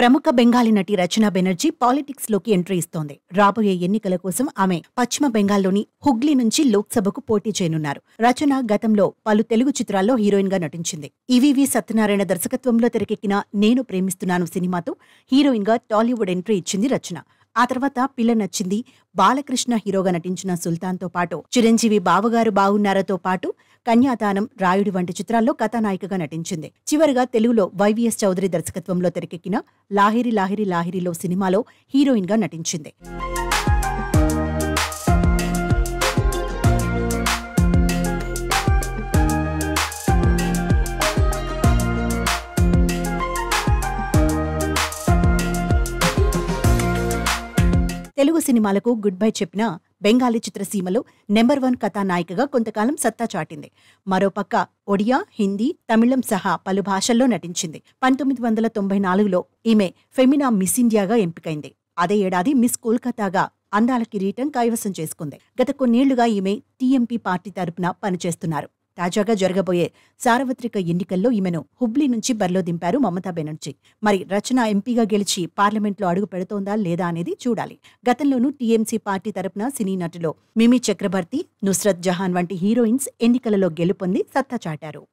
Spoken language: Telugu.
ప్రముఖ బెంగాలీ నటి రచనా బెనర్జీ పాలిటిక్స్ లోకి ఎంట్రీ ఇస్తోంది. రాబోయే ఎన్నికల కోసం ఆమె పశ్చిమ బెంగాల్లోని హుగ్లీ నుంచి లోక్సభకు పోటీ చేయనున్నారు. రచన గతంలో పలు తెలుగు చిత్రాల్లో హీరోయిన్ గా నటించింది. ఈవీవి సత్యనారాయణ దర్శకత్వంలో తెరకెక్కిన నేను ప్రేమిస్తున్నాను సినిమాతో హీరోయిన్ గా టాలీవుడ్ ఎంట్రీ ఇచ్చింది రచన. ఆ తర్వాత పిల్ల నచ్చింది, బాలకృష్ణ హీరోగా నటించిన సుల్తాన్తో పాటు చిరంజీవి బావగారు బాగున్నారతో పాటు కన్యాదానం, రాయుడు వంటి చిత్రాల్లో కథానాయికగా నటించింది. చివరిగా తెలుగులో వైవీఎస్ చౌదరి దర్శకత్వంలో తెరకెక్కిన లాహిరి లాహిరి లాహిరిలో సినిమాలో హీరోయిన్ గా నటించింది. తెలుగు సినిమాలకు గుడ్ బై చెప్పిన బెంగాలీ చిత్రసీమలో నెంబర్ 1 కథానాయికగా కొంతకాలం సత్తా చాటింది. మరోపక్క ఒడియా, హిందీ, తమిళం సహా పలు భాషల్లో నటించింది. 1994లో ఈమె ఫెమినా మిస్ ఇండియాగా ఎంపికైంది. అదే ఏడాది మిస్ కోల్కతాగా అందాల కిరీటం కైవసం చేసుకుంది. గత కొన్నేళ్లుగా ఈమె టీఎంపీ పార్టీ తరపున పనిచేస్తున్నారు. తాజాగా జరగబోయే సార్వత్రిక ఎన్నికల్లో ఈమెను హుబ్లీ నుంచి బరిలో దింపారు మమతా బెనర్జీ. మరి రచన ఎంపీగా గెలిచి పార్లమెంట్లో అడుగు పెడుతోందా లేదా అనేది చూడాలి. గతంలోనూ టీఎంసీ పార్టీ తరపున సినీ నటులో మిమి చక్రబర్తి, నుస్రత్ జహాన్ వంటి హీరోయిన్స్ ఎన్నికలలో గెలుపొంది సత్తా చాటారు.